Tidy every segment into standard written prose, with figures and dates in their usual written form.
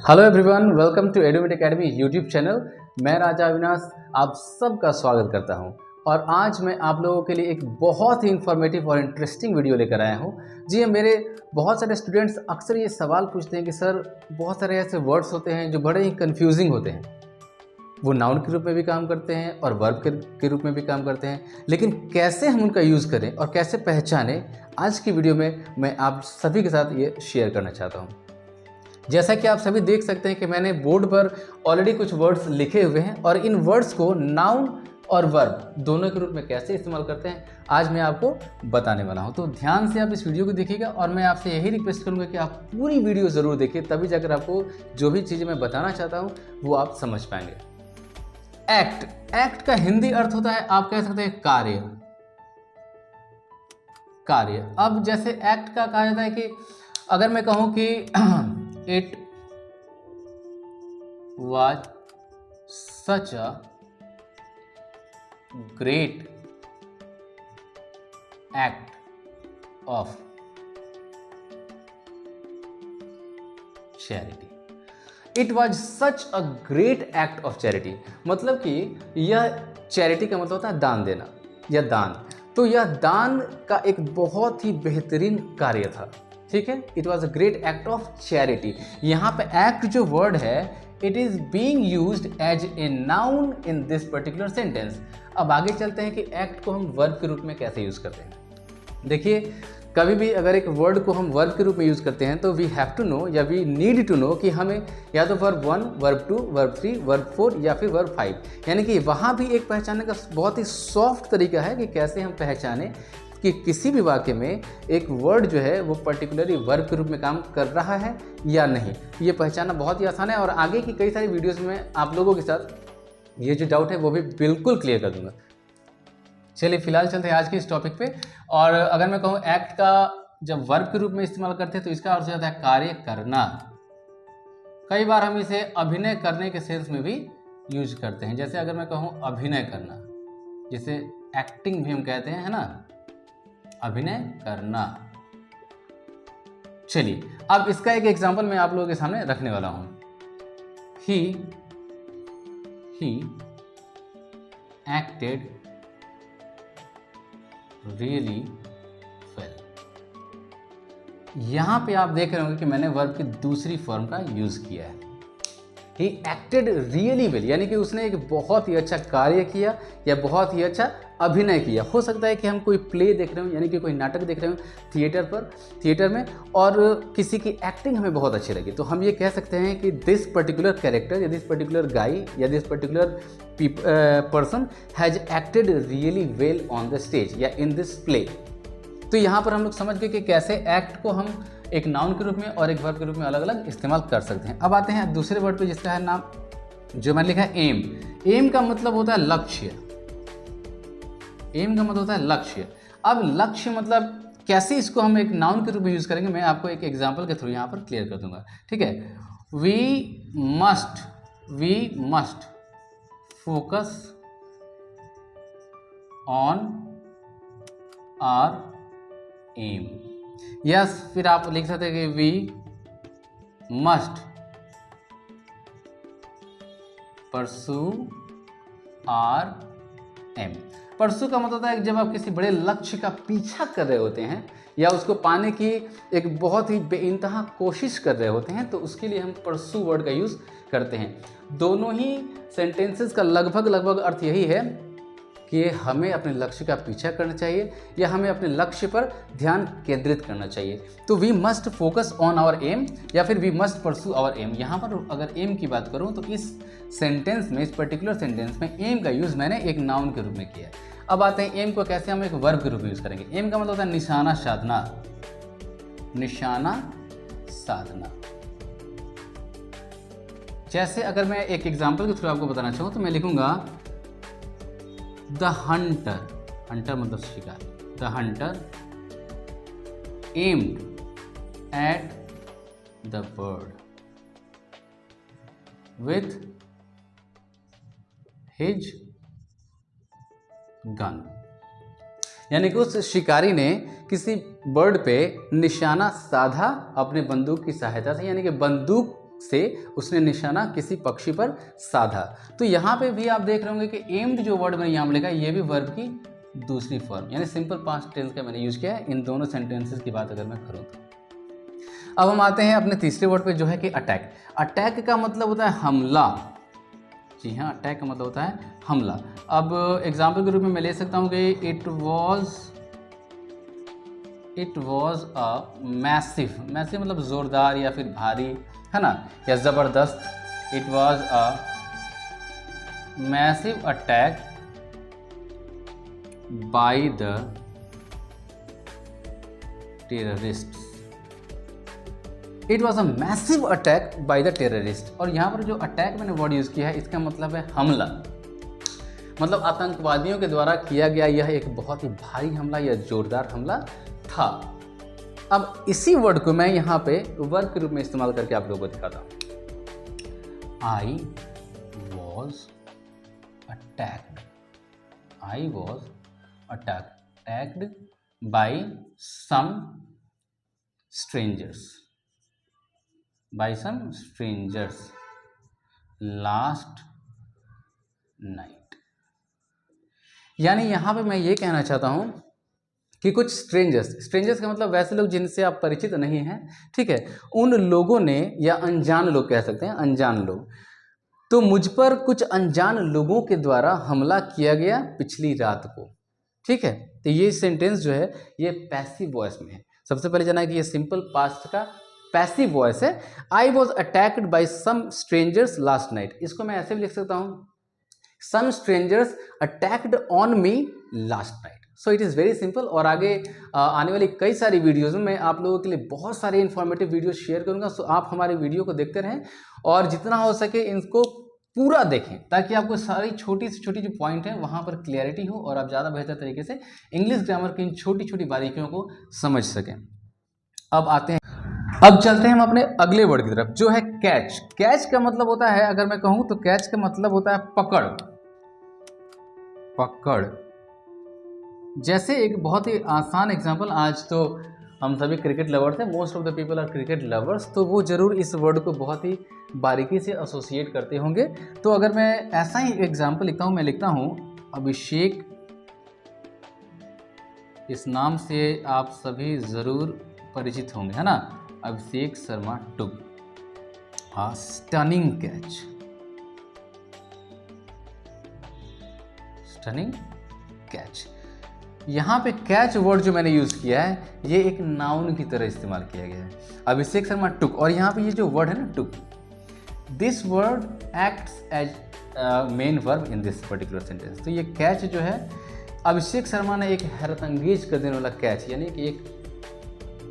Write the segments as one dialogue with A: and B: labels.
A: Hello everyone, welcome to Edumate academy YouTube channel. मैं राजा अविनाश आप सबका स्वागत करता हूं और आज मैं आप लोगों के लिए एक बहुत ही इंफॉर्मेटिव और इंटरेस्टिंग वीडियो लेकर आया हूं। जी मेरे बहुत सारे स्टूडेंट्स अक्सर ये सवाल पूछते हैं कि सर बहुत सारे ऐसे वर्ड्स होते हैं जो बड़े ही कंफ्यूजिंग होते हैं। वो नाउन के रूप में भी काम करते हैं और वर्ब के रूप में भी काम करते हैं, लेकिन कैसे हम उनका यूज़ करें और कैसे पहचानें, आज की वीडियो में मैं आप सभी के साथ ये शेयर करना चाहता हूँ। जैसा कि आप सभी देख सकते हैं कि मैंने बोर्ड पर ऑलरेडी कुछ वर्ड्स लिखे हुए हैं और इन वर्ड्स को नाउन और वर्ब दोनों के रूप में कैसे इस्तेमाल करते हैं आज मैं आपको बताने वाला हूं। तो ध्यान से आप इस वीडियो को देखिएगा और मैं आपसे यही रिक्वेस्ट करूंगा कि आप पूरी वीडियो ज़रूर देखिए, तभी जाकर आपको जो भी चीज़ें मैं बताना चाहता हूं वो आप समझ पाएंगे। एक्ट का हिंदी अर्थ होता है, आप कह सकते हैं कार्य। अब जैसे एक्ट का कहा जाता है कि अगर मैं कहूं कि It was such a great act of charity. It was such a great act of charity. मतलब कि यह चैरिटी का मतलब होता है दान देना या दान। तो यह दान का एक बहुत ही बेहतरीन कार्य था, ठीक है। It was a great act of charity. यहाँ पे एक्ट जो वर्ड है it is being used as a noun in this particular sentence. अब आगे चलते हैं कि एक्ट को हम वर्ब के रूप में कैसे यूज करते हैं। देखिए, कभी भी अगर एक वर्ड को हम वर्ब के रूप में यूज करते हैं तो वी हैव टू नो या वी नीड टू नो कि हमें या तो वर्ब 1, वर्ब 2, वर्ब 3, वर्ब 4 या फिर वर्ब 5, यानी कि वहाँ भी एक पहचानने का बहुत ही सॉफ्ट तरीका है कि कैसे हम पहचानें कि किसी भी वाक्य में एक वर्ड जो है वो पर्टिकुलरली वर्ब के रूप में काम कर रहा है या नहीं। ये पहचानना बहुत ही आसान है और आगे की कई सारी वीडियोस में आप लोगों के साथ ये जो डाउट है वो भी बिल्कुल क्लियर कर दूंगा। चलिए फिलहाल चलते हैं आज के इस टॉपिक पे। और अगर मैं कहूँ एक्ट का जब वर्ब के रूप में इस्तेमाल करते हैं तो इसका अर्थ होता है कार्य करना। कई बार हम इसे अभिनय करने के सेंस में भी यूज करते हैं। जैसे अगर मैं कहूँ अभिनय करना, जिसे एक्टिंग भी हम कहते हैं, है ना, अभिनय करना। चलिए अब इसका एक एग्जांपल मैं आप लोगों के सामने रखने वाला हूं। He acted really well. यहां पे आप देख रहे होंगे कि मैंने वर्ब की दूसरी फॉर्म का यूज किया है। ही एक्टेड रियली वेल, यानी कि उसने एक बहुत ही अच्छा कार्य किया या बहुत ही अच्छा अभिनय किया। हो सकता है कि हम कोई प्ले देख रहे हो, यानी कि कोई नाटक देख रहे हो थिएटर में, और किसी की एक्टिंग हमें बहुत अच्छी लगी, तो हम ये कह सकते हैं कि दिस पर्टिकुलर कैरेक्टर या दिस पर्टिकुलर गाय या this particular person has acted really well on the stage या इन दिस प्ले। तो यहाँ पर हम लोग समझ गए कि कैसे एक्ट को हम एक नाउन के रूप में और एक वर्ब के रूप में अलग अलग इस्तेमाल कर सकते हैं। अब आते हैं दूसरे वर्ड पे जिसका है नाम, जो मैंने लिखा है एम। एम का मतलब होता है लक्ष्य। एम का मतलब होता है लक्ष्य। अब लक्ष्य मतलब कैसे इसको हम एक नाउन के रूप में यूज करेंगे, मैं आपको एक एग्जांपल के थ्रू यहाँ पर क्लियर कर दूंगा, ठीक है। We must focus on our aim. Yes, फिर आप लिख सकते हैं कि we must pursue our aim. Pursue का मतलब होता है कि जब आप किसी बड़े लक्ष्य का पीछा कर रहे होते हैं या उसको पाने की एक बहुत ही बेइंतहा कोशिश कर रहे होते हैं, तो उसके लिए हम परसू वर्ड का यूज़ करते हैं। दोनों ही सेंटेंसेस का लगभग अर्थ यही है कि हमें अपने लक्ष्य का पीछा करना चाहिए या हमें अपने लक्ष्य पर ध्यान केंद्रित करना चाहिए। तो we must focus on our aim या फिर we must pursue our aim. यहाँ पर अगर एम की बात करूँ तो इस सेंटेंस में, इस पर्टिकुलर सेंटेंस में एम का यूज़ मैंने एक नाउन के रूप में किया है। अब आते हैं एम को कैसे हम एक वर्ब के रूप में यूज़ करेंगे। एम का मतलब होता है निशाना साधना। निशाना साधना। जैसे अगर मैं एक एग्जाम्पल के थ्रू आपको बताना चाहूँ तो मैं लिखूंगा द हंटर, हंटर मतलब शिकार, the Hunter aimed at the bird with his gun. यानी कि उस शिकारी ने किसी बर्ड पे निशाना साधा अपने बंदूक की सहायता से, यानी कि बंदूक से उसने निशाना किसी पक्षी पर साधा। तो यहाँ पे भी आप देख रहे होंगे कि एम्ड जो वर्ड मैंने यहाँ लिखा है ये भी वर्ब की दूसरी फॉर्म यानी सिंपल पास्ट टेंस का मैंने यूज किया है इन दोनों सेंटेंसेस की बात अगर मैं करूँ तो। अब हम आते हैं अपने तीसरे वर्ड पे जो है कि अटैक। अटैक का मतलब होता है हमला। जी हाँ, अटैक का मतलब होता है हमला। अब एग्जाम्पल के रूप में मैं ले सकता हूँ कि it was a massive. Massive मतलब जोरदार या फिर भारी, है ना, या ज़बरदस्त। It was a massive attack by the terrorists. It was a massive attack by the terrorist. और यहाँ पर जो अटैक मैंने वर्ड यूज़ किया है इसका मतलब है हमला, मतलब आतंकवादियों के द्वारा किया गया यह एक बहुत ही भारी हमला या जोरदार हमला था। अब इसी वर्ड को मैं यहाँ पे वर्ब के रूप में इस्तेमाल करके आप लोगों को दिखाता हूँ। I was attacked. I was attacked by some strangers last night. यानी यहाँ पे मैं ये कहना चाहता हूँ कि कुछ स्ट्रेंजर्स का मतलब वैसे लोग जिनसे आप परिचित नहीं हैं, ठीक है, उन लोगों ने, या अनजान लोग कह सकते हैं, अनजान लोग, तो मुझ पर कुछ अनजान लोगों के द्वारा हमला किया गया पिछली रात को। ठीक है, तो ये सेंटेंस जो है ये पैसिव वॉइस में है। सबसे पहले जाना है कि ये सिंपल पास्ट का पैसिव वॉइस है। I was attacked by some strangers last night. इसको मैं ऐसे भी लिख सकता हूँ, some strangers attacked on me last night. So it is very simple. और आगे आने वाली कई सारी वीडियोज़ में मैं आप लोगों के लिए बहुत सारे इन्फॉर्मेटिव वीडियो शेयर करूंगा। सो आप हमारे वीडियो को देखते रहें और जितना हो सके इनको पूरा देखें ताकि आपको सारी छोटी से छोटी जो पॉइंट है वहाँ पर क्लियरिटी हो और आप ज़्यादा बेहतर तरीके से इंग्लिश ग्रामर की इन छोटी छोटी बारीकियों को समझ सकें। अब चलते हैं हम अपने अगले वर्ड की तरफ जो है कैच। कैच का मतलब होता है, अगर मैं कहूँ तो कैच का मतलब होता है पकड़। जैसे एक बहुत ही आसान एग्जांपल, आज तो हम सभी क्रिकेट लवर्स हैं, most of the people are cricket lovers, तो वो जरूर इस वर्ड को बहुत ही बारीकी से एसोसिएट करते होंगे। तो अगर मैं ऐसा ही एग्जांपल लिखता हूँ, मैं लिखता हूँ अभिषेक, इस नाम से आप सभी ज़रूर परिचित होंगे, है ना, अभिषेक शर्मा टुक a stunning catch। Stunning catch. यहाँ पे कैच वर्ड जो मैंने यूज़ किया है ये एक नाउन की तरह इस्तेमाल किया गया है, अभिषेक शर्मा टुक। और यहाँ पे ये जो वर्ड है ना took, this word acts as main verb in this particular sentence. तो ये कैच जो है अभिषेक शर्मा ने एक हैरत अंगेज कर देने वाला कैच, यानी कि एक,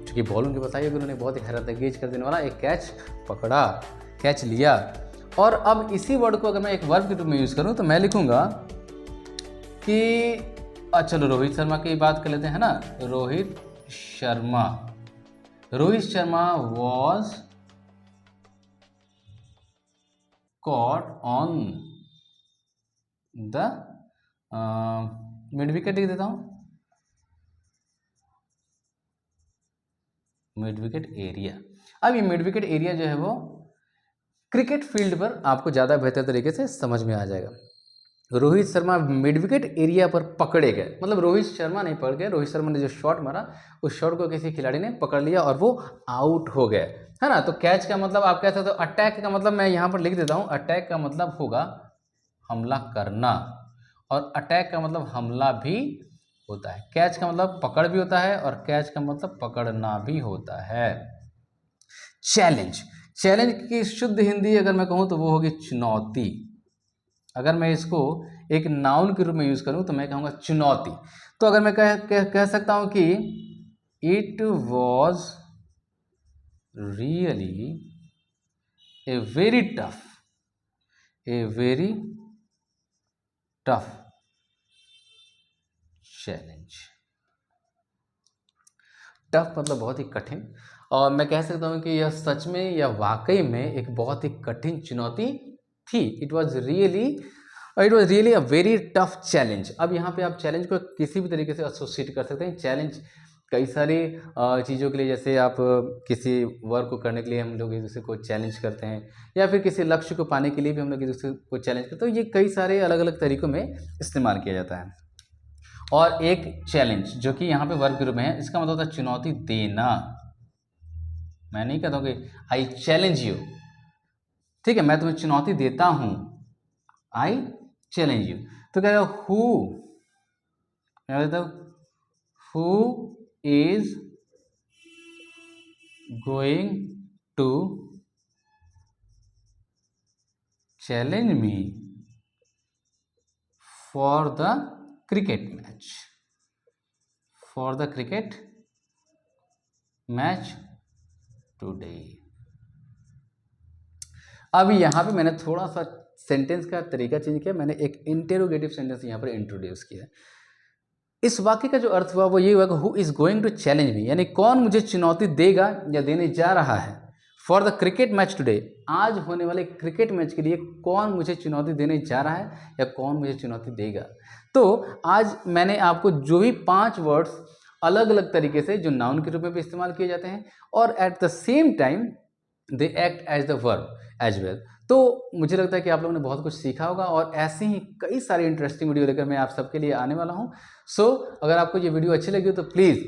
A: चूँकि बॉल उनके बताइए कि उन्होंने बहुत ही हैरत अंगेज कर देने वाला एक कैच पकड़ा, कैच लिया। और अब इसी वर्ड को अगर मैं एक वर्ब के रूप में यूज़ करूँ तो मैं लिखूँगा कि चलो रोहित शर्मा की बात कर लेते हैं ना। Rohit Sharma was caught on the mid wicket, लिख देता हूँ मिड विकेट एरिया। अब ये मिड विकेट एरिया जो है वो क्रिकेट फील्ड पर आपको ज़्यादा बेहतर तरीके से समझ में आ जाएगा। Rohit Sharma mid wicket area पर पकड़े गए, मतलब रोहित शर्मा नहीं पकड़ गए, रोहित शर्मा ने जो शॉट मारा उस शॉट को किसी खिलाड़ी ने पकड़ लिया और वो आउट हो गए, है ना। तो कैच का मतलब आप कह सकते हो। अटैक का मतलब मैं यहाँ पर लिख देता हूँ, अटैक का मतलब होगा हमला करना, और अटैक का मतलब हमला भी होता है। कैच का मतलब पकड़ भी होता है और कैच का मतलब पकड़ना भी होता है। चैलेंज की शुद्ध हिंदी अगर मैं कहूँ तो वो होगी चुनौती। अगर मैं इसको एक नाउन के रूप में यूज करूं तो मैं कहूँगा चुनौती। तो अगर मैं कह सकता हूं कि it was really a very tough challenge. Tough मतलब बहुत ही कठिन, और मैं कह सकता हूं कि यह सच में या वाकई में एक बहुत ही कठिन चुनौती थी। It was really a very tough challenge. अब यहाँ पे आप चैलेंज को किसी भी तरीके से एसोसिएट कर सकते हैं। चैलेंज कई सारी चीज़ों के लिए, जैसे आप किसी वर्क को करने के लिए हम लोग एक दूसरे को चैलेंज करते हैं, या फिर किसी लक्ष्य को पाने के लिए भी हम लोग एक दूसरे को चैलेंज करते हैं। तो ये कई सारे अलग अलग तरीक़ों में इस्तेमाल किया जाता है। और एक चैलेंज जो कि यहाँ पे वर्ब के रूप में है, इसका मतलब होता है चुनौती देना। मैं नहीं कहता हूँ कि आई चैलेंज यू, ठीक है, मैं तुम्हें चुनौती देता हूँ, आई चैलेंज यू। तो क्या हु, मैं कहता हूँ who is going to challenge me for the cricket match, for the cricket match today. अब यहाँ पे मैंने थोड़ा सा सेंटेंस का तरीका चेंज किया, मैंने एक इंटेरोगेटिव सेंटेंस यहाँ पर इंट्रोड्यूस किया। इस वाक्य का जो अर्थ हुआ वो ये हुआ कि who is going to challenge me, यानी कौन मुझे चुनौती देगा या देने जा रहा है, for the cricket match today, आज होने वाले क्रिकेट मैच के लिए कौन मुझे चुनौती देने जा रहा है या कौन मुझे चुनौती देगा। तो आज मैंने आपको जो भी 5 वर्ड्स अलग अलग तरीके से जो नाउन के रूप में भी इस्तेमाल किए जाते हैं और at the same time they act as the verb as well, तो मुझे लगता है कि आप लोगों ने बहुत कुछ सीखा होगा और ऐसे ही कई सारे इंटरेस्टिंग वीडियो लेकर मैं आप सबके लिए आने वाला हूं। सो अगर आपको ये वीडियो अच्छी लगी हो तो प्लीज़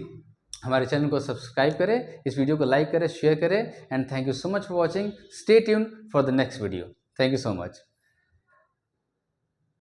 A: हमारे चैनल को सब्सक्राइब करें, इस वीडियो को लाइक करें, शेयर करें, and thank you so much for watching. Stay tune for the next video. Thank you so much.